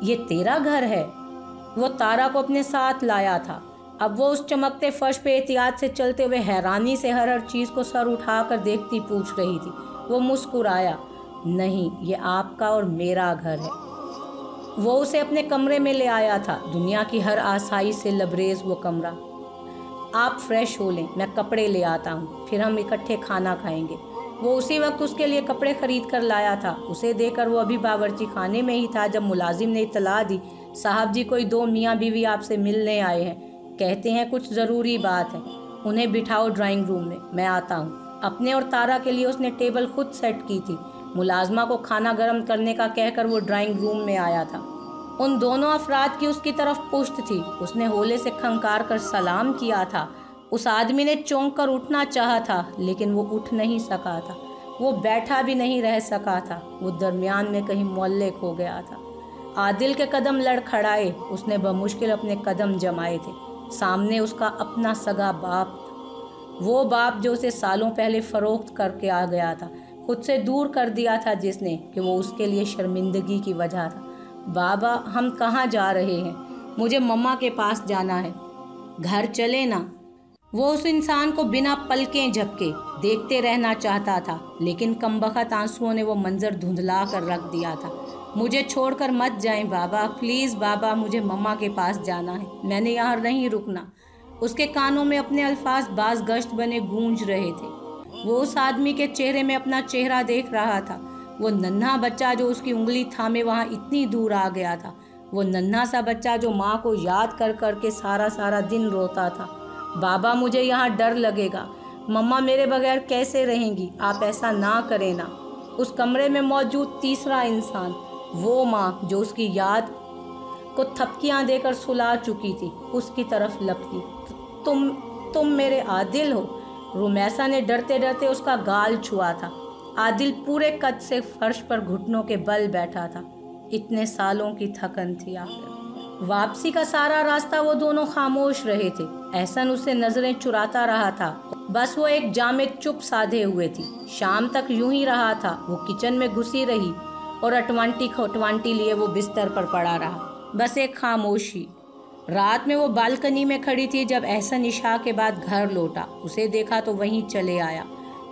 یہ تیرا گھر ہے؟ وہ تارا کو اپنے ساتھ لایا تھا۔ اب وہ اس چمکتے فرش پہ احتیاط سے چلتے ہوئے حیرانی سے ہر چیز کو سر اٹھا کر دیکھتی پوچھ رہی تھی۔ وہ مسکرایا، نہیں، یہ آپ کا اور میرا گھر ہے۔ وہ اسے اپنے کمرے میں لے آیا تھا، دنیا کی ہر آسائش سے لبریز وہ کمرہ۔ آپ فریش ہو لیں، میں کپڑے لے آتا ہوں، پھر ہم اکٹھے کھانا کھائیں گے۔ وہ اسی وقت اس کے لیے کپڑے خرید کر لایا تھا۔ اسے دیکھ کر وہ ابھی باورچی خانے میں ہی تھا جب ملازم نے اطلاع دی، صاحب جی کوئی 2 میاں بیوی آپ سے ملنے آئے ہیں، کہتے ہیں کچھ ضروری بات ہے، انہیں بٹھاؤ ڈرائنگ روم میں آتا ہوں۔ اپنے اور تارا کے لیے اس نے ٹیبل خود سیٹ کی تھی۔ ملازمہ کو کھانا گرم کرنے کا کہہ کر وہ ڈرائنگ روم میں آیا تھا۔ ان دونوں افراد کی اس کی طرف پشت تھی۔ اس نے ہولے سے کھنکار کر سلام کیا تھا۔ اس آدمی نے چونک کر اٹھنا چاہا تھا لیکن وہ اٹھ نہیں سکا تھا۔ وہ بیٹھا بھی نہیں رہ سکا تھا۔ وہ درمیان میں کہیں معلق ہو گیا تھا۔ عادل کے قدم لڑکھڑائے۔ اس نے بمشکل اپنے قدم جمائے تھے۔ سامنے اس کا اپنا سگا باپ تھا، وہ باپ جو اسے سالوں پہلے فروخت کر کے آ گیا تھا، خود سے دور کر دیا تھا جس نے، کہ وہ اس کے لیے شرمندگی کی وجہ تھا۔ بابا، ہم کہاں جا رہے ہیں؟ مجھے مما کے پاس جانا ہے۔ گھر چلے نا؟ وہ اس انسان کو بنا پلکیں جھپکے دیکھتے رہنا چاہتا تھا لیکن کمبخت آنسوؤں نے وہ منظر دھندلا کر رکھ دیا تھا۔ مجھے چھوڑ کر مت جائیں بابا، پلیز بابا، مجھے مما کے پاس جانا ہے، میں نے یہاں نہیں رکنا۔ اس کے کانوں میں اپنے الفاظ باز گشت بنے گونج رہے تھے۔ وہ اس آدمی کے چہرے میں اپنا چہرہ دیکھ رہا تھا، وہ ننھا بچہ جو اس کی انگلی تھامے وہاں اتنی دور آ گیا تھا، وہ ننھا سا بچہ جو ماں کو یاد کر کر کے سارا دن روتا تھا۔ بابا، مجھے یہاں ڈر لگے گا، مما میرے بغیر کیسے رہیں گی؟ آپ ایسا نہ کریں نا۔ اس کمرے میں موجود تیسرا انسان، وہ ماں جو اس کی یاد کو تھپکیاں دے کر سلا چکی تھی، اس کی طرف لپکی۔ تم میرے عادل ہو؟ رمیسا نے ڈرتے ڈرتے اس کا گال چھوا تھا۔ عادل پورے قد سے فرش پر گھٹنوں کے بل بیٹھا تھا۔ اتنے سالوں کی تھکن تھی آخر۔ واپسی کا سارا راستہ وہ دونوں خاموش رہے تھے۔ احسن اسے نظریں چراتا رہا تھا، بس وہ ایک جامد چپ سادھے ہوئے تھی۔ شام تک یوں ہی رہا تھا۔ وہ کچن میں گھسی رہی اور اٹوانٹی کھوٹوانٹی لیے وہ بستر پر پڑا رہا، بس ایک خاموشی۔ رات میں وہ بالکنی میں کھڑی تھی جب احسن عشاء کے بعد گھر لوٹا۔ اسے دیکھا تو وہیں چلے آیا۔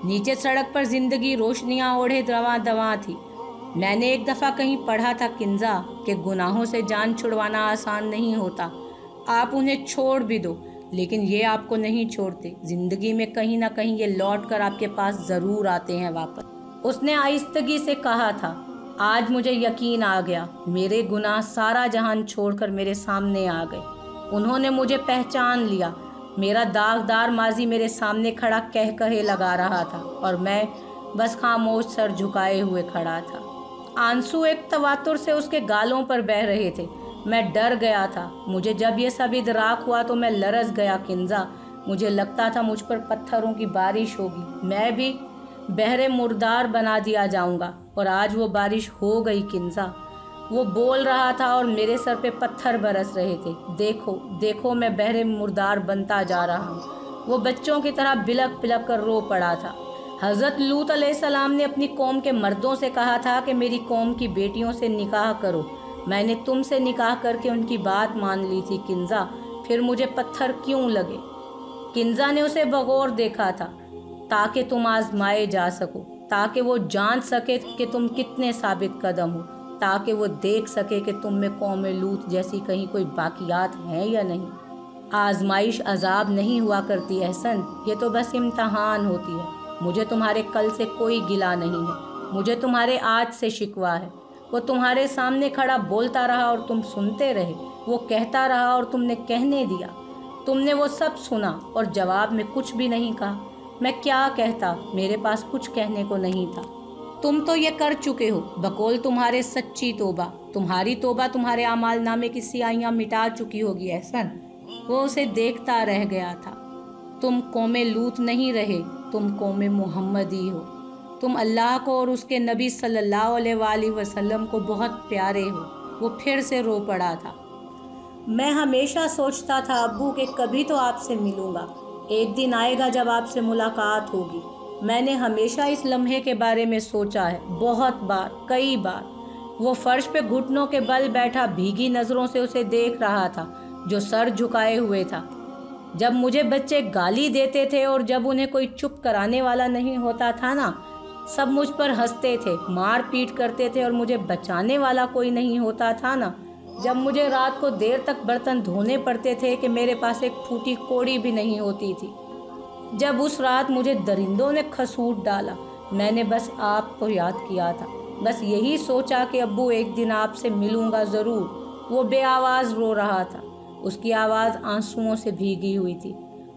نیچے سڑک پر زندگی روشنیاں اوڑھے دواں تھی۔ میں نے ایک دفعہ کہیں پڑھا تھا کنزا کہ گناہوں سے جان چھڑوانا آسان نہیں ہوتا، آپ انہیں چھوڑ بھی دو لیکن یہ آپ کو نہیں چھوڑتے، زندگی میں کہیں نہ کہیں یہ لوٹ کر آپ کے پاس ضرور آتے ہیں واپس۔ اس نے آہستگی سے کہا تھا، آج مجھے یقین آ گیا، میرے گناہ سارا جہان چھوڑ کر میرے سامنے آ گئے، انہوں نے مجھے پہچان لیا۔ میرا داغدار ماضی میرے سامنے کھڑا کہے لگا رہا تھا اور میں بس خاموش سر جھکائے ہوئے کھڑا تھا۔ آنسو ایک تواتر سے اس کے گالوں پر بہہ رہے تھے۔ میں ڈر گیا تھا، مجھے جب یہ سب ادراک ہوا تو میں لرز گیا کنزا۔ مجھے لگتا تھا مجھ پر پتھروں کی بارش ہوگی، میں بھی بحر مردار بنا دیا جاؤں گا، اور آج وہ بارش ہو گئی کنزا۔ وہ بول رہا تھا اور میرے سر پہ پتھر برس رہے تھے۔ دیکھو دیکھو، میں بحر مردار بنتا جا رہا ہوں۔ وہ بچوں کی طرح بلک بلک کر رو پڑا تھا۔ حضرت لوط علیہ السلام نے اپنی قوم کے مردوں سے کہا تھا کہ میری قوم کی بیٹیوں سے نکاح کرو، میں نے تم سے نکاح کر کے ان کی بات مان لی تھی کنزا، پھر مجھے پتھر کیوں لگے؟ کنزا نے اسے بغور دیکھا تھا۔ تاکہ تم آزمائے جا سکو، تاکہ وہ جان سکے کہ تم کتنے ثابت قدم ہو، تاکہ وہ دیکھ سکے کہ تم میں قوم لوط جیسی کہیں کوئی باقیات ہیں یا نہیں۔ آزمائش عذاب نہیں ہوا کرتی احسن، یہ تو بس امتحان ہوتی ہے۔ مجھے تمہارے کل سے کوئی گلہ نہیں ہے، مجھے تمہارے آج سے شکوہ ہے۔ وہ تمہارے سامنے کھڑا بولتا رہا اور تم سنتے رہے، وہ کہتا رہا اور تم نے کہنے دیا، تم نے وہ سب سنا اور جواب میں کچھ بھی نہیں کہا۔ میں کیا کہتا، میرے پاس کچھ کہنے کو نہیں تھا۔ تم تو یہ کر چکے ہو، بقول تمہارے سچی توبہ، تمہاری توبہ تمہارے اعمال نامے کی سیاہیاں مٹا چکی ہوگی احسن۔ وہ اسے دیکھتا رہ گیا تھا۔ تم قوم لوط نہیں رہے، تم قوم محمدی ہو، تم اللہ کو اور اس کے نبی صلی اللہ علیہ وآلہ وسلم کو بہت پیارے ہو۔ وہ پھر سے رو پڑا تھا۔ میں ہمیشہ سوچتا تھا ابو کہ کبھی تو آپ سے ملوں گا، ایک دن آئے گا جب آپ سے ملاقات ہوگی۔ میں نے ہمیشہ اس لمحے کے بارے میں سوچا ہے، بہت بار، کئی بار، वो फर्श पे घुटनों के बल बैठा भीगी नज़रों से उसे देख रहा था, जो सर झुकाए हुए था। जब मुझे बच्चे गाली देते थे और जब उन्हें कोई चुप कराने वाला नहीं होता था ना, सब मुझ पर हंसते थे, मार पीट करते थे और मुझे बचाने वाला कोई नहीं होता था ना, जब मुझे रात को देर तक बर्तन धोने पड़ते थे कि मेरे पास एक फूटी कोड़ी भी नहीं होती थी, जब उस रात मुझे दरिंदों ने खसूट डाला, मैंने बस आपको याद किया था। बस यही सोचा कि अब्बू एक दिन आपसे मिलूंगा ज़रूर। वो बेआवाज़ रो रहा था, उसकी आवाज़ आंसुओं से भीगी हुई थी।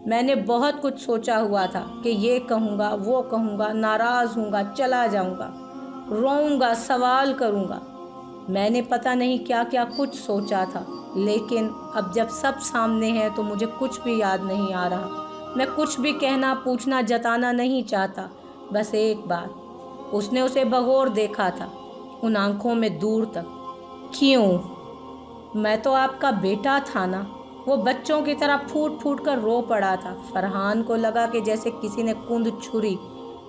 मैंने बहुत कुछ सोचा हुआ था कि ये कहूँगा, वो कहूँगा, नाराज़ हूँगा, चला जाऊँगा, रोऊँगा, सवाल करूँगा। मैंने पता नहीं क्या क्या कुछ सोचा था, लेकिन अब जब सब सामने है तो मुझे कुछ भी याद नहीं आ रहा। मैं कुछ भी कहना, पूछना, जताना नहीं चाहता। बस एक बात, उसने उसे बगौर देखा था, उन आंखों में दूर तक। क्यों? मैं तो आपका बेटा था ना। वो बच्चों की तरह फूट फूट कर रो पड़ा था। फरहान को लगा कि जैसे किसी ने कुंद छुरी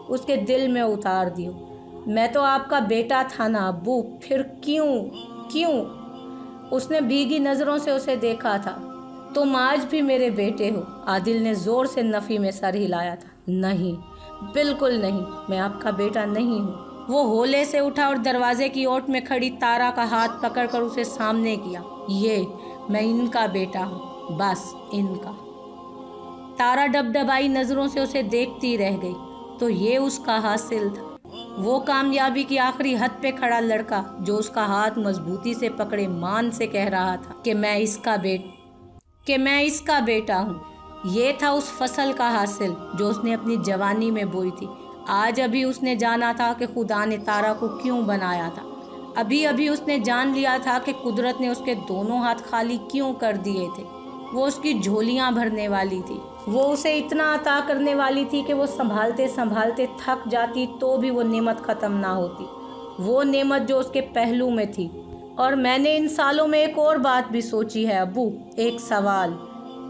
उसके दिल में उतार दी हो। मैं तो आपका बेटा था ना अब्बू, फिर क्यों? उसने भीगी नज़रों से उसे देखा था। तुम आज भी मेरे बेटे हो। आदिल ने ज़ोर से नफ़ी में सर हिलाया था। नहीं, बिल्कुल नहीं, मैं आपका बेटा नहीं हूँ। वो होले से उठा और दरवाजे की ओट में खड़ी तारा का हाथ पकड़कर उसे सामने किया। मैं इनका बेटा हूँ, बस इनका। तारा डबडबाई नज़रों से उसे देखती रह गई। तो ये उसका हासिल था, वो कामयाबी की आखिरी हद पे खड़ा लड़का जो उसका हाथ मजबूती से पकड़े मान से कह रहा था कि मैं इसका बेटा हूँ। ये था उस फसल का हासिल जो उसने अपनी जवानी में बोई थी। आज अभी उसने जाना था कि खुदा ने तारा को क्यों बनाया था। अभी अभी उसने जान लिया था कि कुदरत ने उसके दोनों हाथ खाली क्यों कर दिए थे। वो उसकी झोलियाँ भरने वाली थी, वो उसे इतना अता करने वाली थी कि वो संभालते संभालते थक जाती तो भी वो नेमत ख़त्म ना होती, वो नेमत जो उसके पहलू में थी। और मैंने इन सालों में एक और बात भी सोची है अब्बू, एक सवाल,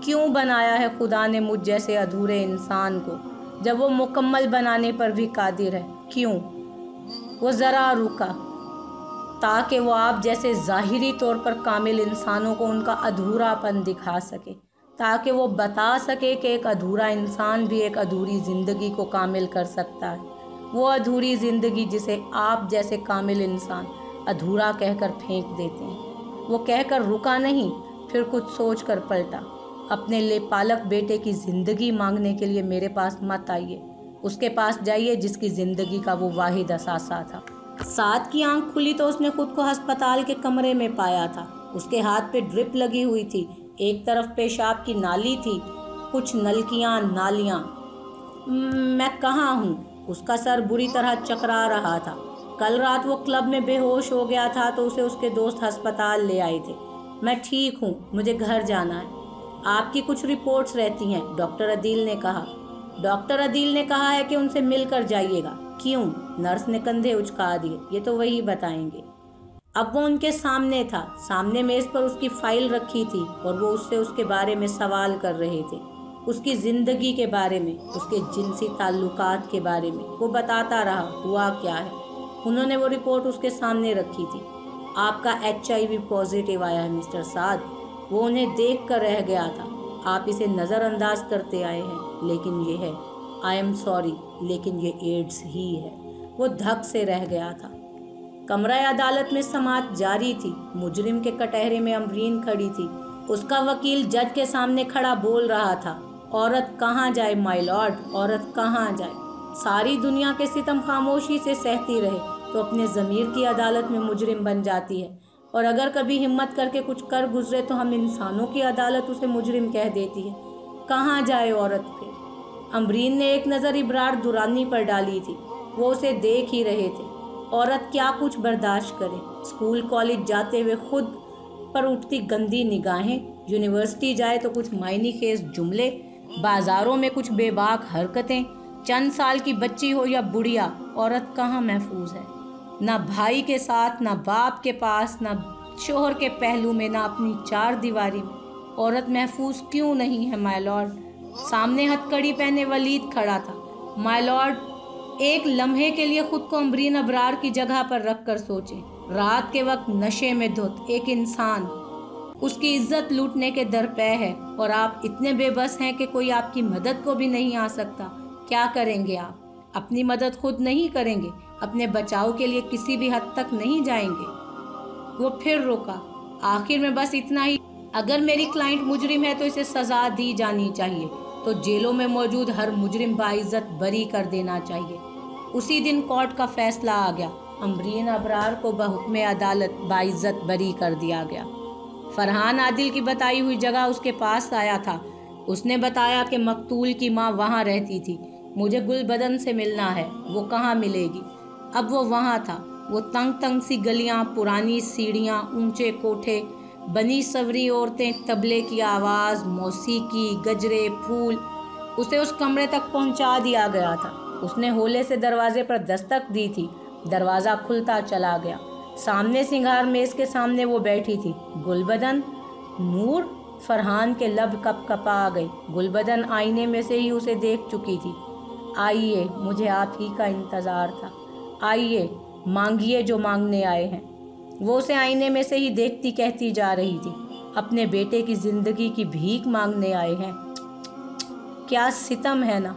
क्यों बनाया है खुदा ने मुझ जैसे अधूरे इंसान को जब वो मुकम्मल बनाने पर भी कादिर है? क्यों? वो ज़रा रुका ताकि वो आप जैसे ज़ाहिरी तौर पर कामिल इंसानों को उनका अधूरापन दिखा सके, ताकि वो बता सके कि एक अधूरा इंसान भी एक अधूरी ज़िंदगी को कामिल कर सकता है। वो अधूरी ज़िंदगी जिसे आप जैसे कामिल इंसान अधूरा कहकर फेंक देते हैं। वो कहकर रुका नहीं, फिर कुछ सोच कर पलटा। अपने लेपालक बेटे की ज़िंदगी मांगने के लिए मेरे पास मत आइए, उसके पास जाइए जिसकी ज़िंदगी का वो वाहिद असासा था। साद की आंख खुली तो उसने खुद को अस्पताल के कमरे में पाया था। उसके हाथ पे ड्रिप लगी हुई थी, एक तरफ पेशाब की नाली थी, कुछ नलकियाँ, नालियाँ। मैं कहाँ हूँ? उसका सर बुरी तरह चकरा रहा था। कल रात वो क्लब में बेहोश हो गया था तो उसे उसके दोस्त अस्पताल ले आए थे। मैं ठीक हूँ, मुझे घर जाना है। आपकी कुछ रिपोर्ट्स रहती हैं, डॉक्टर अदील ने कहा। डॉक्टर अदील ने कहा है कि उनसे मिलकर जाइएगा। क्यों? नर्स ने कंधे उचका दिए। ये तो वही बताएंगे। अब वो उनके सामने था, सामने मेज़ पर उसकी फाइल रखी थी और वो उससे उसके बारे में सवाल कर रहे थे, उसकी ज़िंदगी के बारे में, उसके जिनसी ताल्लुकात के बारे में। वो बताता रहा हुआ क्या है। उन्होंने वो रिपोर्ट उसके सामने रखी थी। आपका HIV पॉजिटिव आया है मिस्टर साद। वो उन्हें देख कर रह गया था। आप इसे नज़रअंदाज करते आए हैं, लेकिन ये है। आई एम सॉरी, लेकिन ये एड्स ही है। वो धक से रह गया था। कमरा अदालत में समाअत जारी थी। मुजरिम के कटहरे में अमरीन खड़ी थी। उसका वकील जज के सामने खड़ा बोल रहा था, औरत कहाँ जाए माय लॉर्ड, औरत कहाँ जाए। सारी दुनिया के सितम खामोशी से सहती रहे तो अपने ज़मीर की अदालत में मुजरिम बन जाती है, और अगर कभी हिम्मत करके कुछ कर गुजरे तो हम इंसानों की अदालत उसे मुजरिम कह देती है। कहाँ जाए औरत फिर? अमरीन ने एक नज़र इब्रार दुरानी पर डाली थी। वो उसे देख ही रहे थे। औरत क्या कुछ बर्दाश्त करे? स्कूल कॉलेज जाते हुए खुद पर उठती गंदी निगाहें, यूनिवर्सिटी जाए तो कुछ मायनी खेज जुमले, बाज़ारों में कुछ बेबाक हरकतें, चंद साल की बच्ची हो या बुढ़िया, औरत कहाँ महफूज है? ना भाई के साथ, ना बाप के पास, ना शोहर के पहलू में, ना अपनी चार दीवारी में। औरत महफूज क्यों नहीं है माय लॉर्ड? सामने हथकड़ी पहने वलीद खड़ा था। माय लॉर्ड एक लम्हे के लिए खुद को अमरीन अबरार की जगह पर रख कर सोचे। رات کے وقت نشے میں دھت ایک انسان اس کی عزت لوٹنے کے درپے ہے اور آپ اتنے بے بس ہیں کہ کوئی آپ کی مدد کو بھی نہیں آ سکتا۔ کیا کریں گے آپ؟ اپنی مدد خود نہیں کریں گے؟ اپنے بچاؤ کے لیے کسی بھی حد تک نہیں جائیں گے؟ وہ پھر رکا۔ آخر میں بس اتنا ہی، اگر میری کلائنٹ مجرم ہے تو اسے سزا دی جانی چاہیے، تو جیلوں میں موجود ہر مجرم باعزت بری کر دینا چاہیے۔ اسی دن کورٹ کا فیصلہ آ گیا۔ امبرین ابرار کو بحکم عدالت باعزت بری کر دیا گیا۔ فرحان عادل کی بتائی ہوئی جگہ اس کے پاس آیا تھا۔ اس نے بتایا کہ مقتول کی ماں وہاں رہتی تھی۔ مجھے گل بدن سے ملنا ہے۔ وہ کہاں ملے گی؟ اب وہ وہاں تھا۔ وہ تنگ تنگ سی گلیاں، پرانی سیڑھیاں، اونچے کوٹھے، بنی سوری عورتیں، طبلے کی آواز، موسیقی، گجرے، پھول، اسے اس کمرے تک پہنچا دیا گیا تھا۔ اس نے ہولے سے دروازے پر دستک دی تھی۔ دروازہ کھلتا چلا گیا۔ سامنے سنگھار میز کے سامنے وہ بیٹھی تھی۔ گل بدن؟ نور؟ فرحان کے لب کپ کپا آ گئی۔ گل بدن آئینے میں سے ہی اسے دیکھ چکی تھی۔ آئیے، مجھے آپ ہی کا انتظار تھا۔ آئیے، مانگیے جو مانگنے آئے ہیں۔ وہ اسے آئینے میں سے ہی دیکھتی کہتی جا رہی تھی، اپنے بیٹے کی زندگی کی بھیک مانگنے آئے ہیں۔ کیا ستم ہے نا،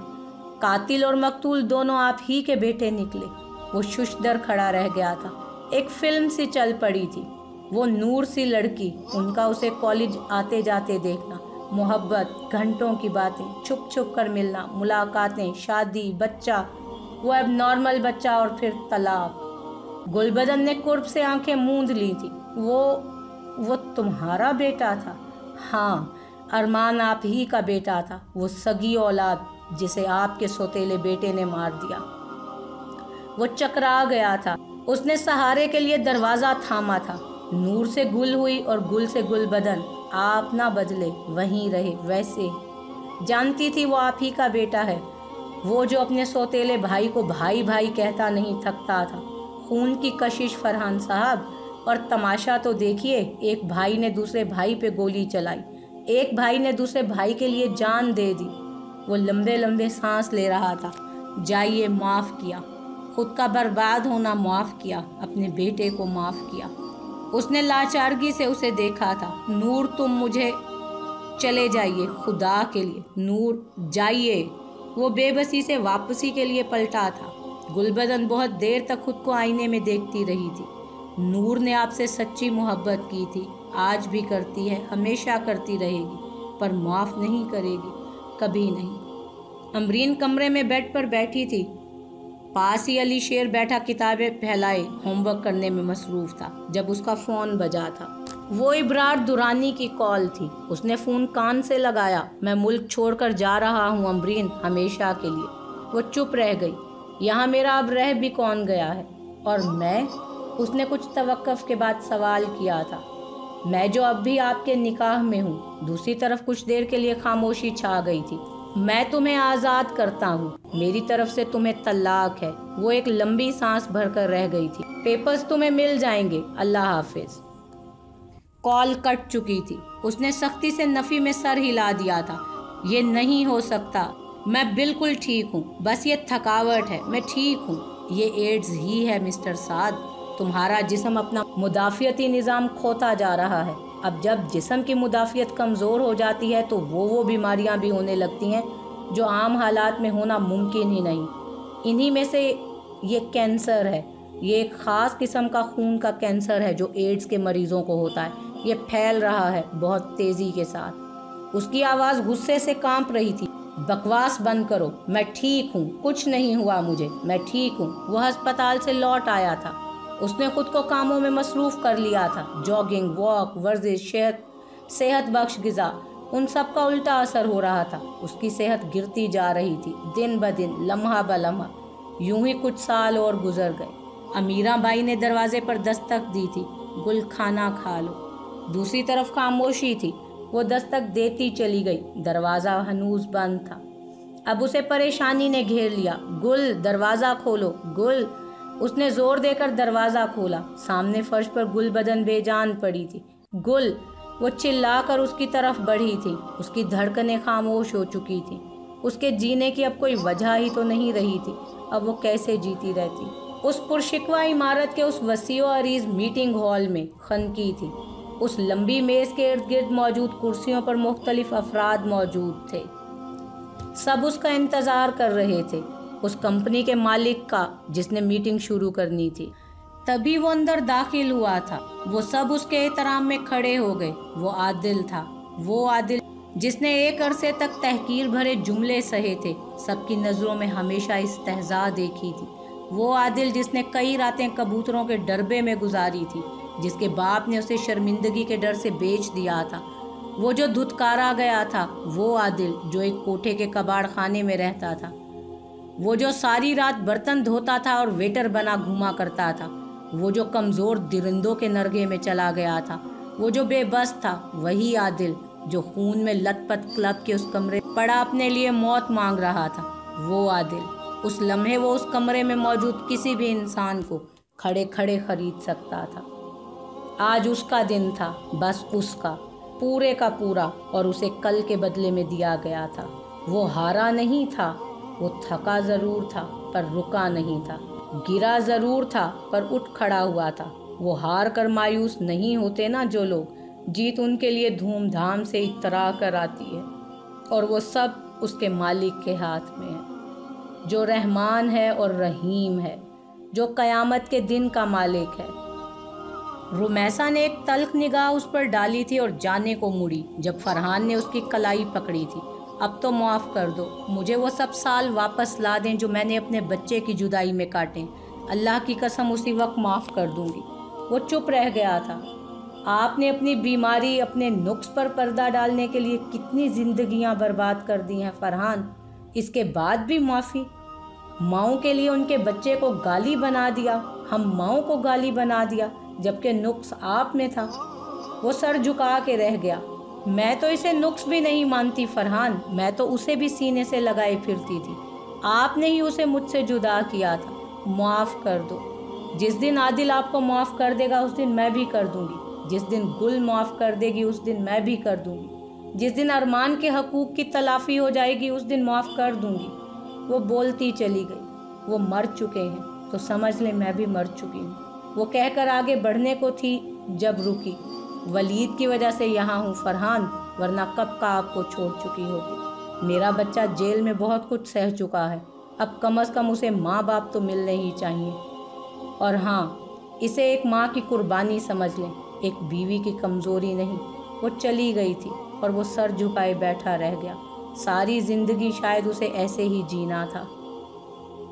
قاتل اور مقتول دونوں آپ ہی کے بیٹے نکلے۔ وہ ششدر کھڑا رہ گیا تھا۔ ایک فلم سی چل پڑی تھی۔ وہ نور سی لڑکی، ان کا اسے کالج آتے جاتے دیکھنا، محبت، گھنٹوں کی باتیں، چھپ چھپ کر ملنا، ملاقاتیں، شادی، بچہ، وہ اب نارمل بچہ اور پھر طلاق۔ گل بدن نے قرب سے آنکھیں موند لی تھی۔ وہ تمہارا بیٹا تھا؟ ہاں، ارمان آپ ہی کا بیٹا تھا، وہ سگی اولاد جسے آپ کے سوتیلے بیٹے نے مار دیا۔ وہ چکرا گیا تھا۔ اس نے سہارے کے لیے دروازہ تھاما تھا۔ نور سے گل ہوئی اور گل سے گل بدن۔ آپ نہ بدلے، وہیں رہے ویسے ہی۔ جانتی تھی وہ آپ ہی کا بیٹا ہے، وہ جو اپنے سوتیلے بھائی کو بھائی بھائی کہتا نہیں تھکتا تھا۔ خون کی کشش فرحان صاحب، اور تماشا تو دیکھیے، ایک بھائی نے دوسرے بھائی پہ گولی چلائی، ایک بھائی نے دوسرے بھائی کے لیے جان دے دی۔ وہ لمبے لمبے سانس لے رہا تھا۔ جائیے، معاف کیا، خود کا برباد ہونا معاف کیا، اپنے بیٹے کو معاف کیا۔ اس نے لاچارگی سے اسے دیکھا تھا۔ نور، تم مجھے، چلے جائیے خدا کے لیے، نور جائیے۔ وہ بے بسی سے واپسی کے لیے پلٹا تھا۔ گل بدن بہت دیر تک خود کو آئینے میں دیکھتی رہی تھی۔ نور نے آپ سے سچی محبت کی تھی، آج بھی کرتی ہے، ہمیشہ کرتی رہے گی، پر معاف نہیں کرے گی، کبھی نہیں۔ امبرین کمرے میں بیڈ پر بیٹھی تھی۔ پاس ہی علی شیر بیٹھا کتابیں پھیلائے ہوم ورک کرنے میں مصروف تھا جب اس کا فون بجا تھا۔ وہ ابرار دورانی کی کال تھی۔ اس نے فون کان سے لگایا۔ میں ملک چھوڑ کر جا رہا ہوں امبرین، ہمیشہ کے لیے۔ وہ چپ رہ گئی۔ یہاں میرا اب رہ بھی کون گیا ہے؟ اور میں؟ اس نے کچھ توقف کے بعد سوال کیا تھا۔ میں جو اب بھی آپ کے نکاح میں ہوں۔ دوسری طرف کچھ دیر کے لیے خاموشی چھا گئی تھی۔ میں تمہیں آزاد کرتا ہوں، میری طرف سے تمہیں طلاق ہے۔ وہ ایک لمبی سانس بھر کر رہ گئی تھی۔ پیپرز تمہیں مل جائیں گے، اللہ حافظ۔ کال کٹ چکی تھی۔ اس نے سختی سے نفی میں سر ہلا دیا تھا۔ یہ نہیں ہو سکتا، میں بالکل ٹھیک ہوں، بس یہ تھکاوٹ ہے، میں ٹھیک ہوں۔ یہ ایڈز ہی ہے مسٹر سعد، تمہارا جسم اپنا مدافعتی نظام کھوتا جا رہا ہے۔ اب جب جسم کی مدافعت کمزور ہو جاتی ہے تو وہ بیماریاں بھی ہونے لگتی ہیں جو عام حالات میں ہونا ممکن ہی نہیں۔ انہی میں سے یہ کینسر ہے۔ یہ ایک خاص قسم کا خون کا کینسر ہے جو ایڈز کے مریضوں کو ہوتا ہے۔ یہ پھیل رہا ہے بہت تیزی کے ساتھ۔ اس کی آواز غصے سے کانپ رہی تھی۔ بکواس بند کرو، میں ٹھیک ہوں، کچھ نہیں ہوا مجھے، میں ٹھیک ہوں۔ وہ ہسپتال سے لوٹ آیا تھا۔ اس نے خود کو کاموں میں مصروف کر لیا تھا، جاگنگ، واک، ورزش، صحت بخش غذا، ان سب کا الٹا اثر ہو رہا تھا۔ اس کی صحت گرتی جا رہی تھی، دن بدن، لمحہ بلمحہ۔ یوں ہی کچھ سال اور گزر گئے۔ امیرہ بائی نے دروازے پر دستک دی تھی، گل کھانا کھا لو۔ دوسری طرف خاموشی تھی۔ وہ دستک دیتی چلی گئی، دروازہ ہنوز بند تھا۔ اب اسے پریشانی نے گھیر لیا۔ گل، دروازہ کھولو، گل۔ اس نے زور دے کر دروازہ کھولا۔ سامنے فرش پر گل بدن بے جان پڑی تھی۔ گل! وہ چلا کر اس کی طرف بڑھی تھی۔ اس کی دھڑکنیں خاموش ہو چکی تھیں۔ اس کے جینے کی اب کوئی وجہ ہی تو نہیں رہی تھی۔ اب وہ کیسے جیتی رہتی؟ उस पुरशिकवा इमारत के उस वसीओ अरीज मीटिंग हॉल में खनकी थी। उस लंबी मेज़ के इर्द गिर्द मौजूद कुर्सियों पर मुख्तलिफ अफराद मौजूद थे। सब उसका इंतज़ार कर रहे थे, उस कंपनी के मालिक का जिसने मीटिंग शुरू करनी थी। तभी वो अंदर दाखिल हुआ था। वो सब उसके एहतराम में खड़े हो गए। वो आदिल था, वो आदिल जिसने एक अरसे तक तहकीर भरे जुमले सहे थे, सबकी नज़रों में हमेशा इस्तेहज़ा देखी थी। वो आदिल जिसने कई रातें कबूतरों के डरबे में गुजारी थी, जिसके बाप ने उसे शर्मिंदगी के डर से बेच दिया था। वो जो धुतकारा गया था, वो आदिल जो एक कोठे के कबाड़ खाने में रहता था। वो जो सारी रात बर्तन धोता था और वेटर बना घूमा करता था। वो जो कमज़ोर दरिंदों के नरगे में चला गया था। वो जो बेबस था, वही आदिल जो खून में लथपथ क्लब के उस कमरे पड़ा अपने लिए मौत मांग रहा था। वो आदिल उस लम्हे वो उस कमरे में मौजूद किसी भी इंसान को खड़े खड़े खरीद सकता था। आज उसका दिन था, बस उसका, पूरे का पूरा, और उसे कल के बदले में दिया गया था। वो हारा नहीं था, वो थका ज़रूर था पर रुका नहीं था, गिरा ज़रूर था पर उठ खड़ा हुआ था। वो हार कर मायूस नहीं होते ना जो लोग, जीत उनके लिए धूमधाम से इतरा कर आती है, और वो सब उसके मालिक के हाथ में है, जो रहमान है और रहीम है, जो क़यामत के दिन का मालिक है। रुमैसा ने एक तल्ख निगाह उस पर डाली थी और जाने को मुड़ी जब फरहान ने उसकी कलाई पकड़ी थी। अब तो माफ़ कर दो, मुझे वो सब साल वापस ला दें जो मैंने अपने बच्चे की जुदाई में काटें। अल्लाह की कसम उसी वक्त माफ़ कर दूंगी। वो चुप रह गया था। आपने अपनी बीमारी, अपने नुक्स पर पर्दा डालने के लिए कितनी ज़िंदगियां बर्बाद कर दी हैं फरहान, इसके बाद भी माफ़ी? माँओं के लिए उनके बच्चे को गाली बना दिया, हम माँओं को गाली बना दिया, जबकि नुक्स आप में था। वो सर झुका के रह गया। मैं तो इसे नुक्स भी नहीं मानती फरहान, मैं तो उसे भी सीने से लगाए फिरती थी। आपने ही उसे मुझसे जुदा किया था। माफ़ कर दो। जिस दिन आदिल आपको माफ़ कर देगा उस दिन मैं भी कर दूंगी। जिस दिन गुल माफ़ कर देगी उस दिन मैं भी कर दूंगी। जिस दिन अरमान के हकूक़ की तलाफ़ी हो जाएगी उस दिन माफ़ कर दूंगी। वो बोलती चली गई। वो मर चुके हैं तो समझ ले मैं भी मर चुकी हूँ। वो कहकर आगे बढ़ने को थी जब रुकी। वलीद की वजह से यहाँ हूँ फरहान, वरना कब का आपको छोड़ चुकी होती। मेरा बच्चा जेल में बहुत कुछ सह चुका है, अब कम से कम उसे माँ बाप तो मिलने ही चाहिए। और हाँ, इसे एक माँ की कुर्बानी समझ लें, एक बीवी की कमज़ोरी नहीं। वो चली गई थी और वो सर झुकाए बैठा रह गया। सारी ज़िंदगी शायद उसे ऐसे ही जीना था।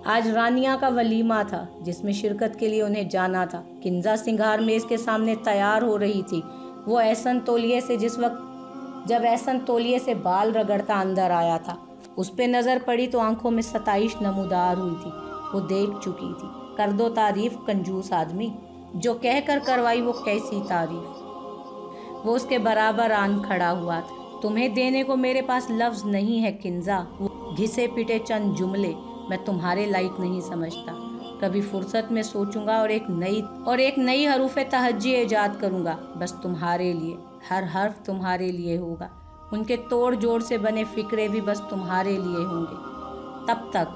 आज रानिया का वलीमा था जिसमें शिरकत के लिए उन्हें जाना था। किंजा सिंगार मेज़ के सामने तैयार हो रही थी। वो एहसन तौलिए से जब एहसन तौलिए से बाल रगड़ता अंदर आया था, उस पे नज़र पड़ी तो आंखों में सताइश नमूदार हुई थी। वो देख चुकी थी। कर दो तारीफ़ कंजूस आदमी, जो कह कर करवाई वो कैसी तारीफ़। वो उसके बराबर आन खड़ा हुआ था। तुम्हें देने को मेरे पास लफ्ज़ नहीं है किंजा, वो घिसे पिटे चंद जुमले मैं तुम्हारे लायक नहीं समझता। कभी फुर्सत में सोचूंगा और एक नई हरूफ़े तहज्जी ईजाद करूंगा, बस तुम्हारे लिए। हर हर्फ तुम्हारे लिए होगा। उनके तोड़ जोड़ से बने फ़िक्रे भी बस तुम्हारे लिए होंगे। तब तक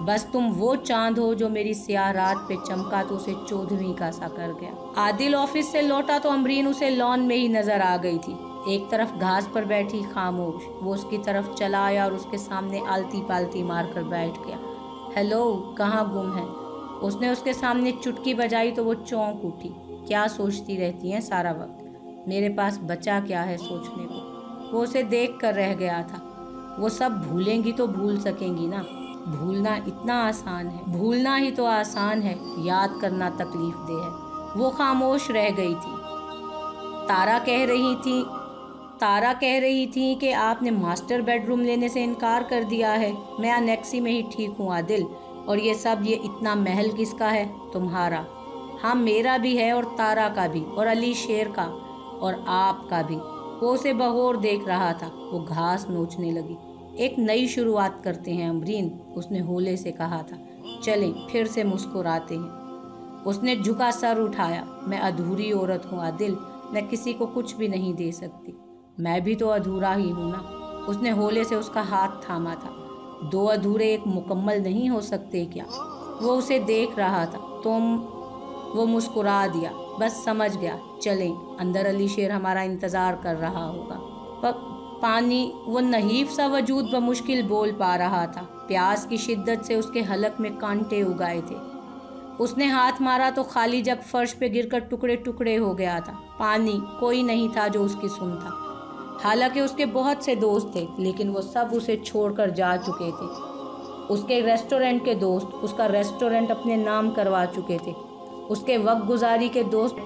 बस तुम वो चांद हो जो मेरी स्याह रात पे चमका तो उसे चौदहवीं का सा कर गया। आदिल ऑफिस से लौटा तो अमरीन उसे लॉन में ही नज़र आ गई थी, एक तरफ घास पर बैठी खामोश। वो उसकी तरफ चला आया और उसके सामने आलती पालती मार कर बैठ गया। हेलो, कहाँ गुम है? उसने उसके सामने चुटकी बजाई तो वो चौंक उठी। क्या सोचती रहती हैं सारा वक्त? मेरे पास बचा क्या है सोचने को? वो उसे देख कर रह गया था। वो सब भूलेंगी तो भूल सकेंगी ना? भूलना इतना आसान है? भूलना ही तो आसान है, याद करना तकलीफ दे है। वो खामोश रह गई थी। तारा कह रही थी कि आपने मास्टर बेडरूम लेने से इनकार कर दिया है। मैं अनेक्सी में ही ठीक हूँ आदिल। और ये इतना महल किसका है? तुम्हारा। हाँ, मेरा भी है, और तारा का भी, और अली शेर का, और आपका भी। वो उसे बगौर देख रहा था। वो घास नोचने लगी। एक नई शुरुआत करते हैं अमरीन, उसने होले से कहा था। चलें फिर से मुस्कुराते हैं। उसने झुका सर उठाया। मैं अधूरी औरत हूँ आदिल, मैं किसी को कुछ भी नहीं दे सकती। मैं भी तो अधूरा ही हूँ ना। उसने होले से उसका हाथ थामा था। दो अधूरे एक मुकम्मल नहीं हो सकते क्या? वो उसे देख रहा था। वो मुस्कुरा दिया। बस समझ गया, चलें, अंदर अली शेर हमारा इंतज़ार कर रहा होगा। पानी, वो नहीफ सा वजूद बमुश्किल बोल पा रहा था। प्यास की शिद्दत से उसके हलक में कांटे उगाए थे। उसने हाथ मारा तो खाली जग फर्श पे गिरकर टुकड़े टुकड़े हो गया था। पानी, कोई नहीं था जो उसकी सुनता। हालांकि उसके बहुत से दोस्त थे, लेकिन वो सब उसे छोड़कर जा चुके थे। उसके रेस्टोरेंट के दोस्त उसका रेस्टोरेंट अपने नाम करवा चुके थे। उसके वक्त गुजारी के दोस्त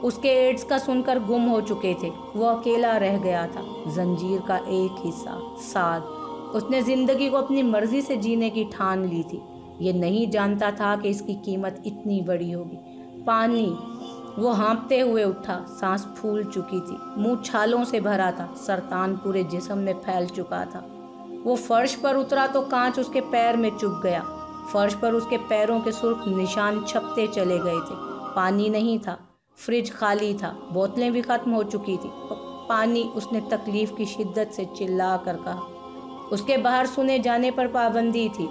उसके एड्स का सुनकर गुम हो चुके थे। वो अकेला रह गया था, जंजीर का एक हिस्सा, साथ। उसने ज़िंदगी को अपनी मर्जी से जीने की ठान ली थी। ये नहीं जानता था कि इसकी कीमत इतनी बड़ी होगी। पानी, वो हाँफते हुए उठा, सांस फूल चुकी थी, मुंह छालों से भरा था, सरतान पूरे जिस्म में फैल चुका था। वो फर्श पर उतरा तो कांच उसके पैर में चुभ गया। फर्श पर उसके पैरों के सुर्ख निशान छपते चले गए थे। पानी नहीं था, फ्रिज खाली था, बोतलें भी ख़त्म हो चुकी थी। पानी, उसने तकलीफ़ की शिद्दत से चिल्ला कर कहा। उसके बाहर सुने जाने पर पाबंदी थी।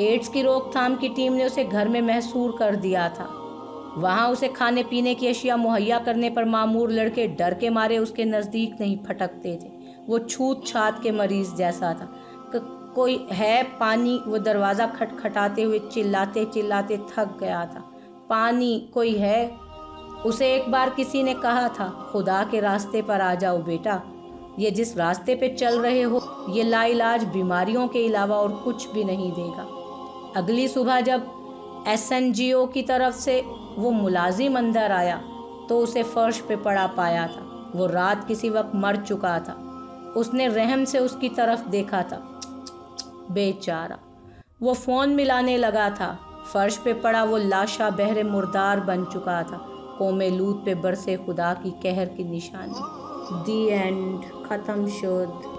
एड्स की रोकथाम की टीम ने उसे घर में महसूर कर दिया था। वहाँ उसे खाने पीने की अशिया मुहैया करने पर मामूर लड़के डर के मारे उसके नज़दीक नहीं फटकते थे। वो छूत छात के मरीज़ जैसा था। कोई है? पानी, वो दरवाज़ा खटखटाते हुए चिल्लाते चिल्लाते थक गया था। पानी, कोई है? उसे एक बार किसी ने कहा था, खुदा के रास्ते पर आ जाओ बेटा। ये जिस रास्ते पे चल रहे हो, ये लाइलाज बीमारियों के अलावा और कुछ भी नहीं देगा। अगली सुबह जब SNGO की तरफ से वो मुलाजिम अंदर आया तो उसे फर्श पे पड़ा पाया था। वो रात किसी वक्त मर चुका था। उसने रहम से उसकी तरफ देखा था। बेचारा, वो फ़ोन मिलाने लगा था। फर्श पे पड़ा वो लाशा बहरे मुर्दार बन चुका था। कौमे लूत पे बरसे खुदा की कहर की निशानी। दी एंड, ख़त्म शुद।